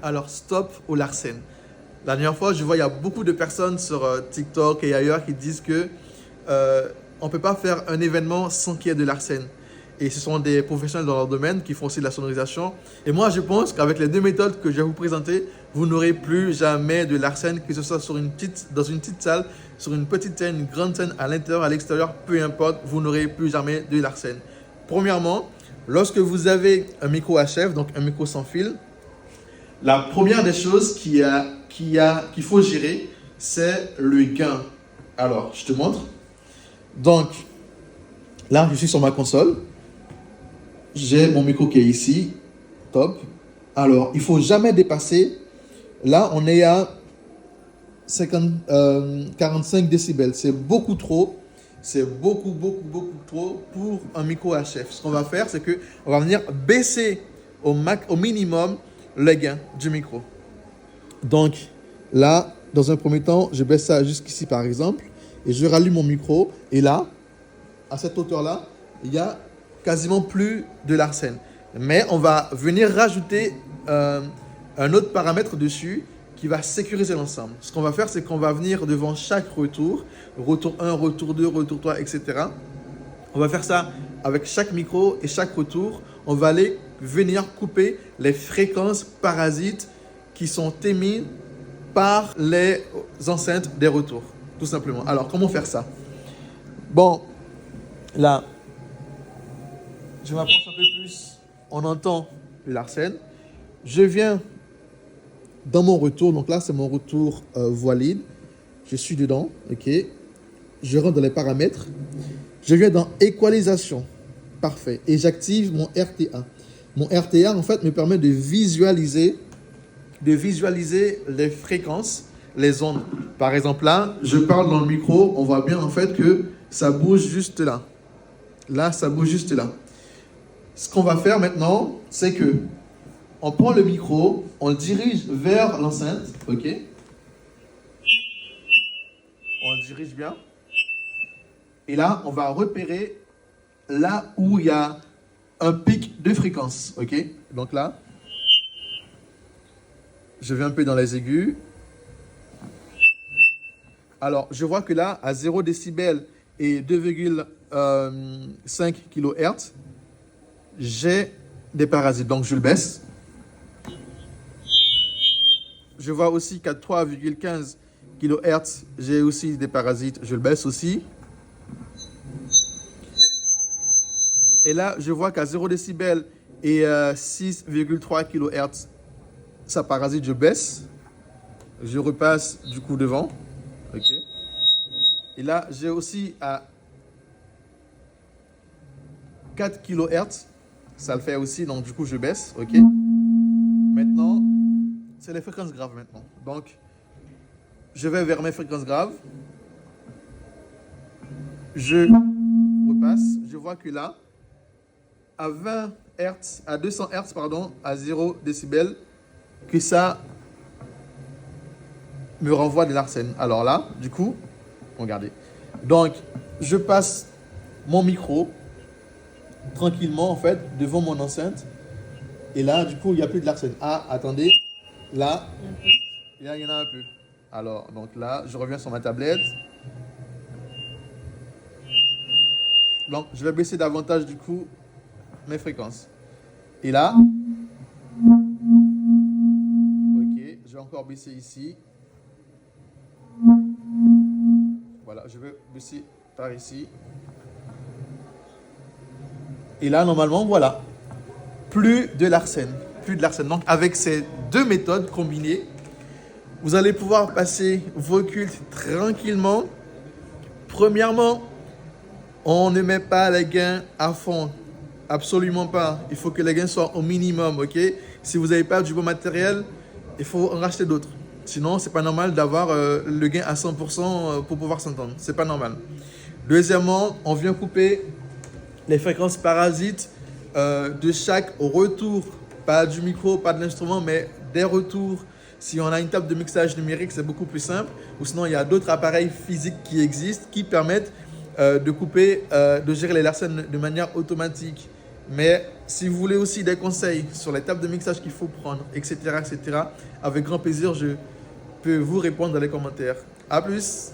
Alors, stop au larcène. La dernière fois, je vois, il y a beaucoup de personnes sur TikTok et ailleurs qui disent que on ne peut pas faire un événement sans qu'il y ait de larcène. Et ce sont des professionnels dans leur domaine qui font aussi de la sonorisation. Et moi, je pense qu'avec les deux méthodes que je vais vous présenter, vous n'aurez plus jamais de larcène, que ce soit dans une petite salle, sur une petite scène, une grande scène, à l'intérieur, à l'extérieur, peu importe, vous n'aurez plus jamais de larcène. Premièrement, lorsque vous avez un micro HF, donc un micro sans fil, la première des choses qu'il faut gérer, c'est le gain. Alors, je te montre. Donc, là, je suis sur ma console. J'ai mon micro qui est ici. Top. Alors, il ne faut jamais dépasser. Là, on est à 45 décibels. C'est beaucoup trop. C'est beaucoup trop pour un micro HF. Ce qu'on va faire, c'est qu'on va venir baisser au minimum le gain du micro. Donc, là, dans un premier temps, je baisse ça jusqu'ici, par exemple. Et je rallume mon micro. Et là, à cette hauteur-là, il y a quasiment plus de larcène. Mais on va venir rajouter un autre paramètre dessus qui va sécuriser l'ensemble. Ce qu'on va faire, c'est qu'on va venir devant chaque retour 1, retour 2, retour 3, etc. On va faire ça avec chaque micro et chaque retour. On va aller venir couper les fréquences parasites qui sont émises par les enceintes des retours, tout simplement. Alors, comment faire ça? Bon, là, je m'approche un peu plus, on entend le larcène. Je viens dans mon retour, donc là c'est mon retour voix libre. Je suis dedans, ok. Je rentre dans les paramètres. Je viens dans équalisation, parfait. Et j'active mon RTA. Mon RTA en fait me permet de visualiser les fréquences, les ondes. Par exemple là, je parle dans le micro, on voit bien en fait que ça bouge juste là. Là, ça bouge juste là. Ce qu'on va faire maintenant, c'est que on prend le micro, on le dirige vers l'enceinte, ok? On le dirige bien. Et là, on va repérer là où il y a un pic de fréquence, ok? Donc là, je vais un peu dans les aigus. Alors, je vois que là, à 0 décibel et 2,5 kHz, j'ai des parasites, donc je le baisse. Je vois aussi qu'à 3,15 kHz, j'ai aussi des parasites, je le baisse aussi. Et là, je vois qu'à 0 décibel et 6,3 kHz, ça parasite, je baisse. Je repasse du coup devant. Ok. Et là, j'ai aussi à 4 kHz, ça le fait aussi, donc du coup, je baisse. Ok. Maintenant, c'est les fréquences graves maintenant. Donc, je vais vers mes fréquences graves. Je repasse. Je vois que là, à 20 Hz, à 200 Hz, pardon, à 0 décibel, que ça me renvoie de larcène. Alors là, du coup, regardez. Donc, je passe mon micro tranquillement, en fait, devant mon enceinte. Et là, du coup, il n'y a plus de larcène. Ah, attendez. Là, il y en a un peu. Alors, donc là, je reviens sur ma tablette. Donc, je vais baisser davantage, du coup, mes fréquences. Et là, ok, je vais encore baisser ici. Voilà, je vais baisser par ici. Et là, normalement, voilà. Plus de larcène. Plus de larcène. Donc, avec ces deux méthodes combinées, vous allez pouvoir passer vos cultes tranquillement. Premièrement, on ne met pas les gains à fond. Absolument pas. Il faut que les gains soient au minimum, ok? Si vous n'avez pas du bon matériel, il faut en racheter d'autres. Sinon, c'est pas normal d'avoir le gain à 100% pour pouvoir s'entendre. C'est pas normal. Deuxièmement, on vient couper les fréquences parasites de chaque retour. Pas du micro, pas de l'instrument, mais des retours. Si on a une table de mixage numérique, c'est beaucoup plus simple. Ou sinon, il y a d'autres appareils physiques qui existent qui permettent de couper, de gérer les larcènes de manière automatique. Mais si vous voulez aussi des conseils sur les tables de mixage qu'il faut prendre, etc., etc., avec grand plaisir, je peux vous répondre dans les commentaires. À plus!